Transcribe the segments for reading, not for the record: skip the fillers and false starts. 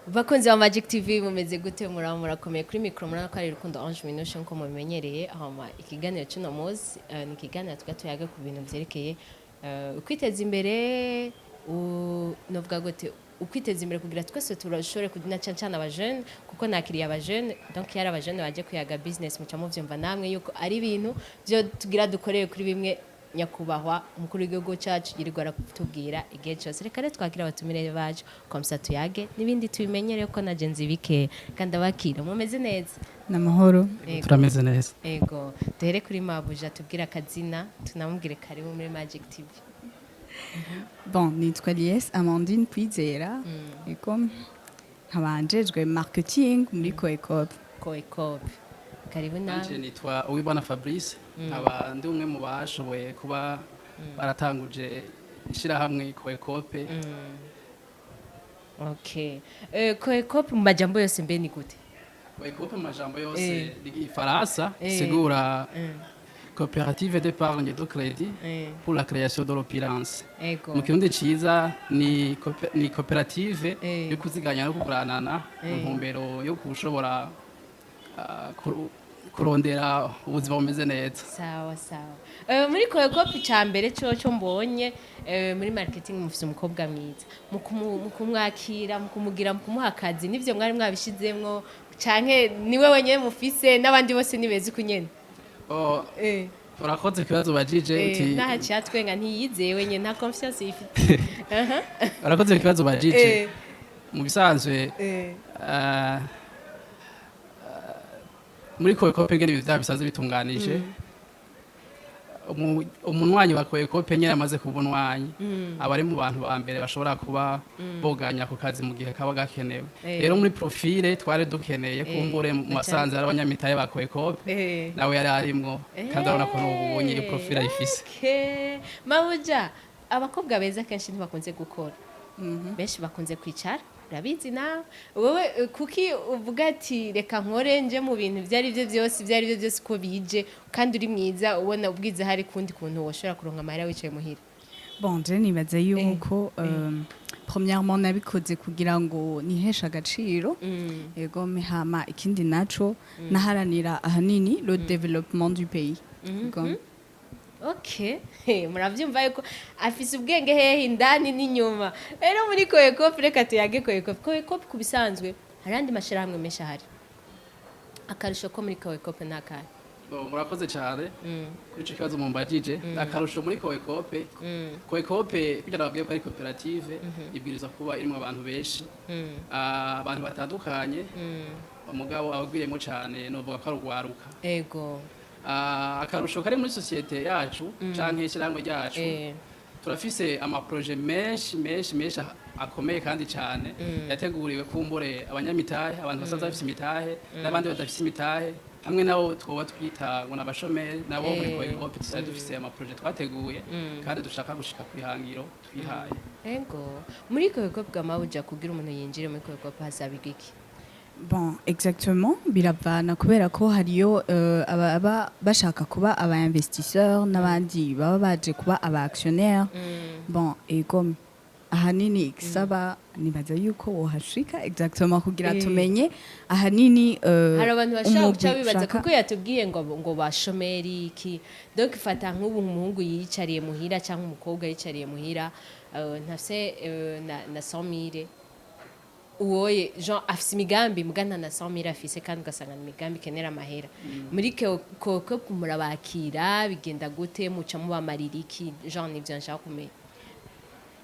Bakunzi ba Magic TV mumeze gute murakomeye kuri micro murana ko ari Rukundo Ange Minushe nko mubimenyereye hama ikiganiro cy'uno munsi ni ikiganiro tugatuyaga ku bintu byerekeye ukwiteza imbere novuga gute ukwiteza imbere kugira twese turashobore kudina cyane abajene kuko nakiriye abajene donc yari abajene baje kuyaga business muca muvyumva namwe yuko ari ibintu byo tugira dukoreye kuri bimwe nyakubahwa umukuru w'igihugu cyacu yirirwa aratubwira igihe cyose reka rero twakira abatumire bacu komsa tuyage n'ibindi tubimenyereye ko nagenzi bike kandi abakira mumeze neza namahoro turameze neza ego duhere kuri mabuja tubwira akazina tunamubwire karibu muri Magic TV. Bon, nitwa Lies Amandine Kwizera eko nkabanjejwe marketing muri Coecop. Karibu na nanje nitwa Uwibana Fabrice aba ndi umwe mu bashoboye kuba baratanguje ishirahamwe Coecop. Okay. Coecop mu majambo yose mbe ni gute? Coecop mu majambo yose ni Ifaransa sigura coopérative d'épargne de crédit pour la création de l'opulence. Mu kirundi ciza ni coopérative yo kuziganya no kuguranana mu ntumbero yo kushobora kurondera ubuzima bumeze neza. Sawa sawa. Muri Coecop cyambere cyo mbonye muri marketing mufise umukobwa mwiza mu kumwakira mu kumugira mu kumuha akazi nivyo mwari mwabishizemwo canke niwe wenyene mufise n'abandi bose nibezi kunyene. Urakoze ikibazo bajije uti naha cyatwenga ntiyizewe nyene nta confiance yifite. Urakoze ikibazo bajije mu bisanzwe muri Coecop ngene ibintu bisanzwe bitunganije umunwanyi wa Coecop nyene amaze kubunwanyi abari mu bantu ba mbere bashobora kuba boganya ku kazi mu gihe kaba gakenewe. Rero muri profile twari dukeneye kumbure mu masanze y'abanyamitaye ba Coecop nawe yari arimwo kandi urabona ko n'ubunye profile ayifise. Mabuja abakobwa beza kenshi ntibakunze gukora benshi bakunze kwicara urabizi nawe wowe kuki uvuga ati reka nkore nje mu bintu byari byo byose ko bije kandi uri mwiza ubona ubwiza hari kundi kuntu woshobora kuronka amahera wicaye muhira. Bon, je nibaze yuko premièrement nabikoze kugira ngo nihesha agaciro yego mihama ikindi naco naharanira ahanini le développement du pays. Okay, muravyumva yuko afise ubwenge hehe indani n'inyuma. Rero muri Coecop reka tuyage Coecop kubisanzwe harandi mashirahamwe menshi ahari. Akarusho ko muri Coecop nakari. Murakoze cyane kuri ico kibazo mumbajije. Akarusho muri Coecop kugira babwiye ko ari coopérative ibwiriza kuba irimo abantu benshi abantu batandukanye umugabo abagwiremo cyane novuga ko arugwaruka. Ego akarusho kari muri societe yacu canke ishyirahamwe ryacu turafise amaproje menshi akomeye kandi cyane yateguriwe kumbure abanyamitahe abantu basanzwe bafise imitahe n'abandi badafise imitahe hamwe nabo twoba twita ngo n'abashomeri nabo muri Coecop twari dufise amaproje twateguye kandi dushaka gushika kwihangiro twihaye. Ego muri Coecop bw'amabuja kugira umuntu yinjire muri Coecop hasabirwa iki? Bon, exactement biravana kubera ko hariyo aba bashaka kuba aba investisseur n'abandi baba baje kuba aba actionnaire. Bon, ego ahanini ikisaba nibaza yuko wohashika exactement kugira tumenye ahanini hari abantu bashaka guca bibaza kuko yatubwiye ngo bashomeri iki donc fata nk'ubu umuhungu yicariye muhira cyangwa umukobwa yicariye muhira ntafise na 100,000 uwoye Jean afise imigambi mugana na 100,000 afise kandi ugasanga imigambi kenera amahera muri Coecop murabakira bigenda gute muca mubamarira iki Jean nivyo nshaka kumenya.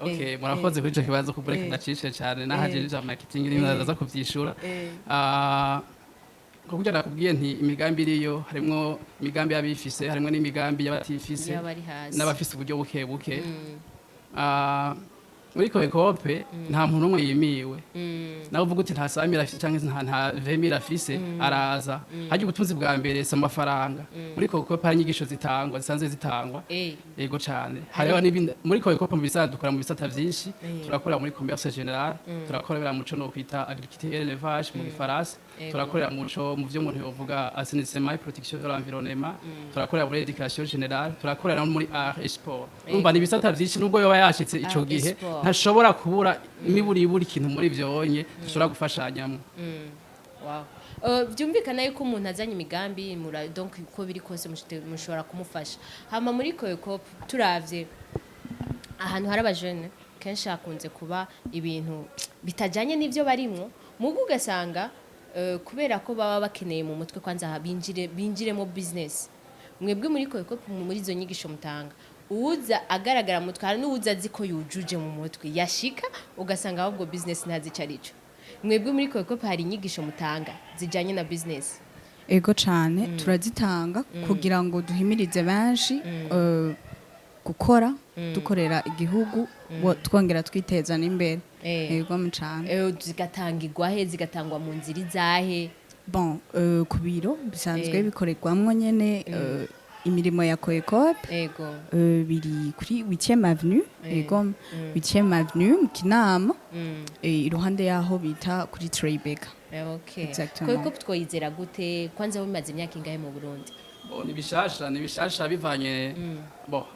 Okay, murakoze kuri ico kibazo kubureka ndacishe cyane nahaje ja marketing n'inaza kuvyishura. Kugira nakubwiye nti imigambi iriyo harimo imigambi y'abifise harimo n'imigambi y'abatifise n'abafise uburyo buke. Muri Coecop nta muntu umwe yimiwe nawe uvuga uti nta 100,000 afise canke nta 20,000 afise araza haje ubutunzi bwa mbere se amafaranga muri Coecop hari inyigisho zisanzwe zitangwa yego cyane hariho n'ibindi muri Coecop mu bisanzwe dukora mu bisata byinshi turakorera muri commerce général turakorera mu cyo no kwita agriculture élevage mu Gifaransa turakorera mu cyo mu byo umuntu yovuga assainissement et protection de l'environnement turakorera muri éducation générale turakorera muri art et sport umva ni bisata byinshi nubwo yoba yashitse ico gihe ntashobora kubura imiburi ikintu muri vyonye dushobora gufashanyamo. Wow. Byumvikana yuko umuntu azanye imigambi donc uko biri kose mushobora kumufasha. Hama muri Koyokop turavye ahantu hari abajene kenshi hakunze kuba ibintu bitajanye n'ivyo barimwo mugu ugasanga kubera ko baba bakeneye mu mutwe kwanza binjiremo business. Mwebwe muri Koyokop muri izo nyigisho mutanga uza agaragara mu mutwe hari n'uza azi ko yujuje mu mutwe yashika ugasanga ahubwo business ntazica arico. Mwebwe muri Koyokop hari inyigisho mutanga zijanye na business? Ego cane turazitanga kugira ngo duhimirize benshi gukora dukorera igihugu twongera twiteza n'imbere. Ego mcane zigatangirwa he zigatangwa mu nzira izahe? Bon ku biro bisanzwe bikorerwamwo nyene imirimo ya Koyokop. Ego biri kuri 8e avenue. Ego 8e avenue mu Kinama iruhande yaho bita kuri Tribeca. Okay. Koyokop twoyizera gute kwanza bimaze imyaka ingahe mu Burundi? Ni bishasha bivanye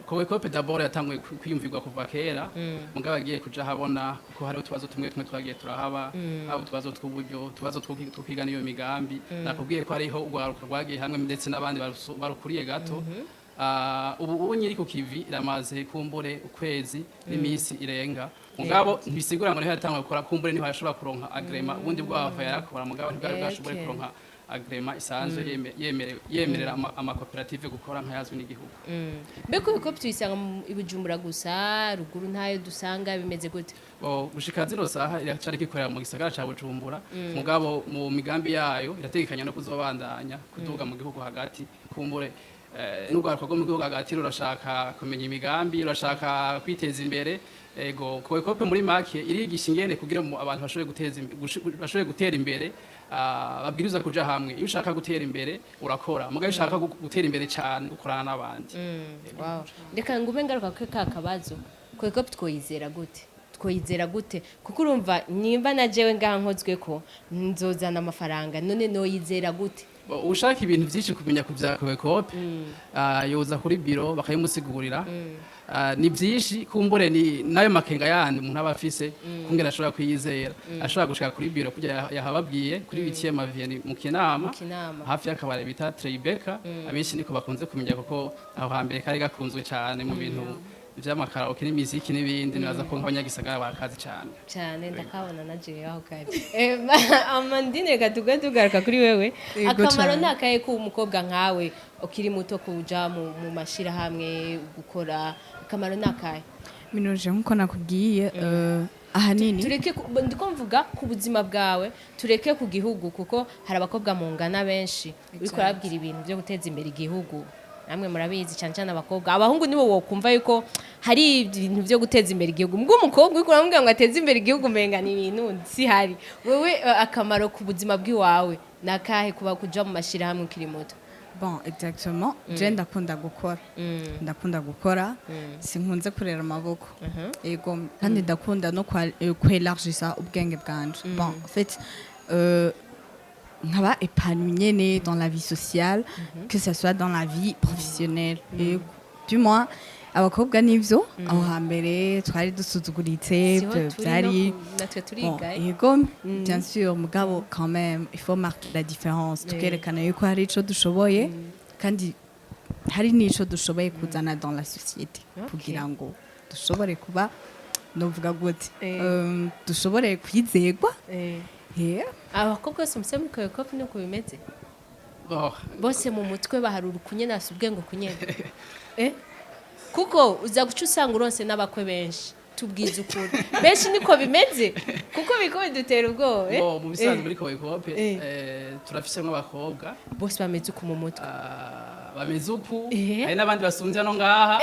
Koyokop d'abord yatanguye kwiyumvirwa kuva kera mugabo agiye kuja habona ko hari utubazo tumwe twagiye turahaba abo tubazo tw'uburyo tubazo tw'ukwiga niyo migambi nakubwiye ko ariho urwaruka rwagiye hamwe ndetse n'abandi barukuriye gato. Ubu nyiri ku kivi iramaze kumbure ukwezi n'imisi irenga mugabo ntibisigura ngo niho yatangwa gukora kumbure niho yashobora kuronka agrema ubundi bwava yarakora mugabo ntibwari bwashobora kuronka agrema isanzwe yemerera amakoperative gukora nk'ayazwi n'igihugu. Mbeko Koyokop tuyisanga i Bujumbura gusa ruguru ntayo dusanga bimeze gute? Gushika zino saha iracari gikorera mu gisagara ca Bujumbura mugabo mu migambi yayo irategekanya no kuzobandanya kuduga mu gihugu hagati kumbure n'urwaruka rwo mu gihugu hagati rurashaka kumenya imigambi rurashaka kwiteza imbere. Ego Koyokop muri make irigisha ingene kugira mu abantu bashobore gutera imbere babwiriza kuja hamwe. Iyo ushaka gutera imbere urakora mugabo ushaka gutera imbere cyane ukorana n'abandi. Wow. Ndeka ngume ngaruka ko kabazo Koyokop twoyizera gute kuko urumva nimba na jewe ngankozwe ko nzozana amafaranga none noyizera gute? Ushaka ibintu byinshi kumenya ku bya Koyokop yoza kuri biro bakayimusigurira. Ni byinshi kumbure ni nayo makenga yandi umuntu aba afise kungera ashobora kwiyizera ashobora gushika kuri biro kujya yahababwiye kuri 8e avenue mu Kinama hafi y'akabare bita Tribeca. Abenshi niko bakunze kumenya kuko aho hambere kari gakunzwe cyane mu bintu vy'amakaraoke n'imiziki n'ibindi nibaza ko nk'abanyagisagara bakazi cyane ndakabona na jewe aho kari. Amandine tugaruka kuri wewe akamaro nakaye ku umukobwa nkawe ukiri muto kuja mu mashira hamwe gukora akamaro nakaye? Minoje nkuko nakubwiye ahanini tureke ndiko mvuga ku buzima bwawe tureke ku gihugu kuko hari abakobwa mu ngana benshi uriko arabwira ibintu byo guteza imbere igihugu namwe murabizi cyane abakobwa abahungu nibo wokumva yuko hari ibintu byo guteza imbere igihugu mbwo umukobwa uriko uramubwira ngo ateze imbere igihugu menga ni ibintu si hari wewe akamaro ku buzima bw'iwawe nakahe kuba kuja mu mashira hamwe ukiri muto? Bon, exactement. Je ndakunda gukora sinkunze kurera amaboko. Ego kandi ndakunda no kwelargisa ubwenge bwanje. Bon, en fait nkaba épanoui nyene dans la vie sociale que ça soit dans la vie professionnelle. Et du moins abakobwa nivyo aho hambere twari dusuzuguritse byari natwe turiga. Ego bien sûr mugabo quand même il faut marquer la différence tukerekana yuko hari ico dushoboye kandi hari n'ico dushoboye kuzana dans la société kugira ngo dushobore kuba novuga gute dushobore kwizegwa. Abakobwa bose muse muri Koyokop nuko bimeze bose mu mutwe baharura kunye nasubwe ngo kunyene kuko uza guca usanga uronse n'abakwe benshi tubwiza ukuri benshi niko bimeze kuko biko bidutera ubwoba. Mu bisanzwe muri Koyokop turafise nk'abakobwa bose bameze uko mu mutwe bameze uko hari n'abandi basumvya no ngaha.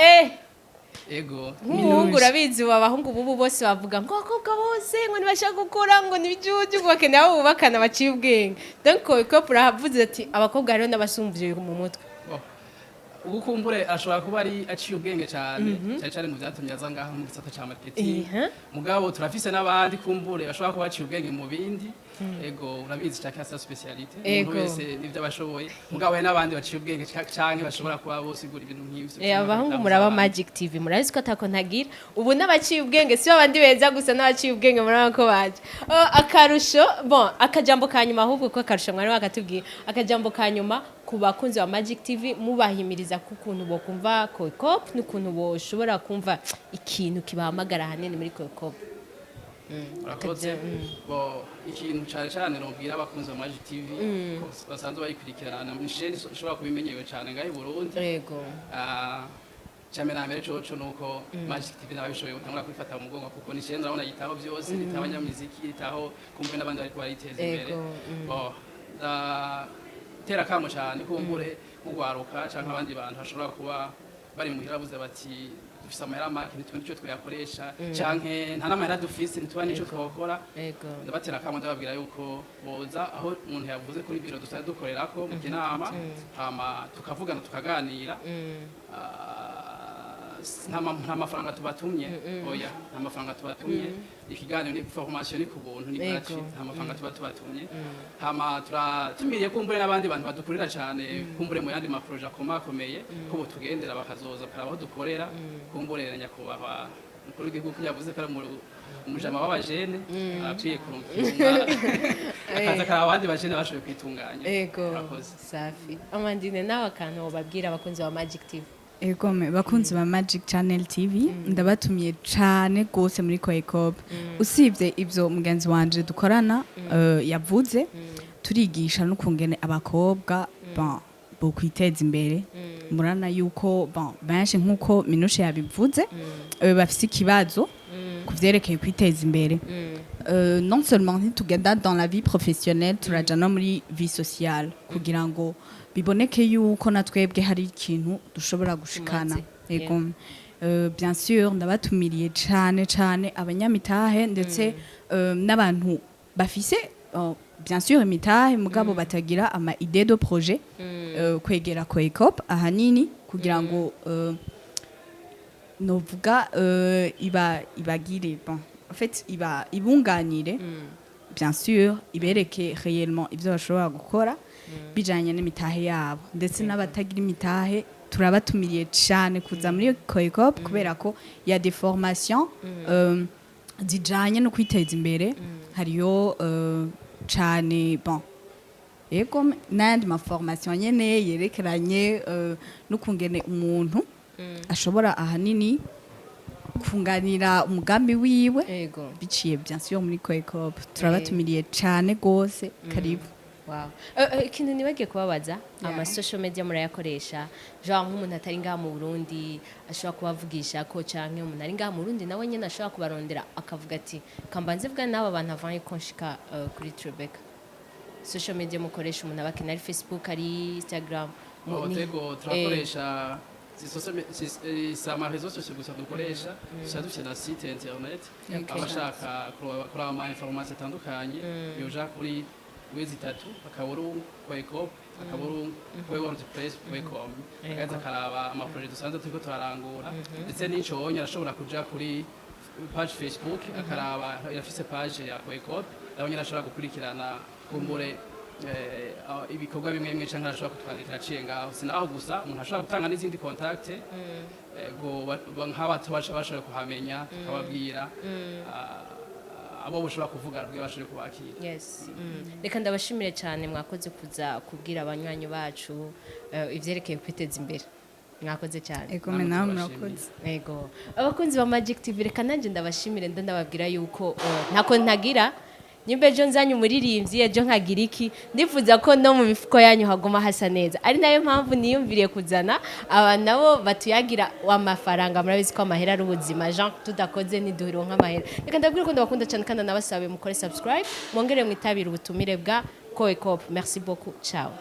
Ego nk'umuhungu urabizi abahungu bubu bose bavuga ngo abakobwa bose ngo ntibashaka gukora ngo nibijuju ngo bakeneye abo bubakana baciye ubwenge. Donc Koyokop urahavuze ati abakobwa rero n'abasumvye mu mutwe. ugukumbure ashobora kuba ari aciye ubwenge cyane cyane mu byatumye aza ngaha mu gisata cya marketing mugabo turafise n'abandi kumbure bashobora kuba baciye ubwenge mu bindi ego urabizi cyane sa speciality umuntu wese nivyo abashoboye mugabo hari n'abandi baciye ubwenge canke bashobora kuba bosigura ibintu nk'ivyo abahungu muraba Magic TV murazi ko atako ntagira ubu n'abaciye ubwenge si abandi beza gusa n'abaciye ubwenge muraba ko baje akarusho bon akajambo kanyuma ahubwo ko akarusho mwari wakatubwiye akajambo kanyuma ku bakunzi wa Magic TV mubahimiriza ku kuntu bo kumva Koikop n'ukuntu bo shobora kumva ikintu kibahamagara hanene muri Koikop urakoze bo ikintu cyane nobwira abakunzi wa Magic TV basanzwe bayikurikirana ni sheni ishobora kubimenyewe cyane ngaho i Burundi yego cyane na mbere coco nuko Magic TV nabishoboye gutangura kwifata mu mugongo kuko ni sheni urabona yitaho byose yitaho nyamuziki yitaho kumva n'abandi bari kubayiteza imbere bo tera kamo cyane kumbure kugwaruka canke abandi bantu bashobora kuba bari muhira buze bati dufise amahera make ntitubone icyo twayakoresha canke nta n'amahera dufise ntitubone icyo twakora ndabatera kamo ndababwira yuko boza aho umuntu yavuze kuri biro dusanzwe dukorerako mu kinama hama tukavugana tukaganira nta mafaranga tubatumye oya nta mafaranga tubatumye ikiganiro ni formation ni ku buntu ni gratuit nta mafaranga tubatumye hama turatumiriye kumbure n'abandi bantu badukurira cyane kumbure mu yandi maproje akomakomeye ko bo tugendera bakazoza paraho dukorera kumbure nyakubahwa mukuru w'igihugu yavuze ko ari umujama w'abajene akwiye kurumva akaza kara abandi bajene bashoboye kwitunganya yego safi Amandine nawe akantu babwira abakunzi wa Magic TV Egome bakunzi ba Magic Channel TV ndabatumiye cyane gose muri Koikop usibye ibyo mugenzi wanje dukorana yavuze turigisha no kungene abakobwa bo kwiteza imbere murana yuko benshi nkuko Minushe yabivuze bafise ikibazo kuvyerekeye kwiteza imbere non seulement ntitugenda dans la vie professionnelle turaja no muri vie sociale kugira ngo biboneke yuko natwebwe hari ikintu dushobora gushikana yego bien sûr ndabatumiriye cyane abanyamitahe ndetse n'abantu bafise bien sûr imitahe mugabo batagira ama idée de projet kwegera Koikop ahanini kugira ngo novuga ibagire bon en fait ibunganire bien sûr ibereke réellement ivyo bashobora gukora bijanye n'imitahe yabo ndetse n'abatagira imitahe turabatumiriye cyane kuza muri Koikop kubera ko ya des formations zijanye no kwiteza imbere hariyo cyane bon ego n'andi ma formation nyene yerekeranye no kungene umuntu ashobora ahanini kunganira umugambi wiwe biciye bien sûr muri Koikop turabatumiriye cyane gose karibu wow ikintu nibagiye kubabaza ama social media murayakoresha genre nk'umuntu atari ngaha mu Burundi ashobora kubavugisha ko canke umuntu ari ngaha mu Burundi nawe nyene ashobora kubarondera akavuga ati kambanze vuga n'aba bantu avanye konshika kuri Tribeca social media mukoresha umuntu abakina ari Facebook ari Instagram Tego turakoresha sama réseaux sociaux gusa dukoresha dufite na site internet abashaka kuraba ama information atandukanye yoja kuri wezi 3 akaburungu Koikop akaburungu wordpress.com agaza karaba ama projet dusanzwe turiko twarangura ndetse n'iconye arashobora kuja kuri page Facebook akaraba yafise page ya Koikop abonye arashobora gukurikirana kumbure ibikorwa bimwe canke arashobora kutwandikira aciye ngaho sinaho gusa umuntu ashobora gutanga n'izindi contact go nk'abantu bashobora kuhamenya tukababwira abo bushobora kuvuga rwe bashobora kubakira yes reka ndabashimire cyane mwakoze kuza kubwira abanywanyi bacu ivyerekeye kwiteza imbere mwakoze cyane ego namwe mwakoze ego abakunzi ba Magic TV reka nanje ndabashimire ndababwira yuko ntako ntagira nyimbe ejo nzanye umuririmbyi ejo nkagira iki ndifuza ko no mu mifuko yanyu haguma hasa neza ari nayo mpamvu niyumviriye kuzana aba nabo batuyagira w'amafaranga murabizi ko amahera ari ubuzima Jean tudakoze niduhiro nk'amahera reka ndabwira ko ndabakunda cyane kandi nabasabe mukore subscribe mwongere mwitabira ubutumire bwa Koikop merci beaucoup ciao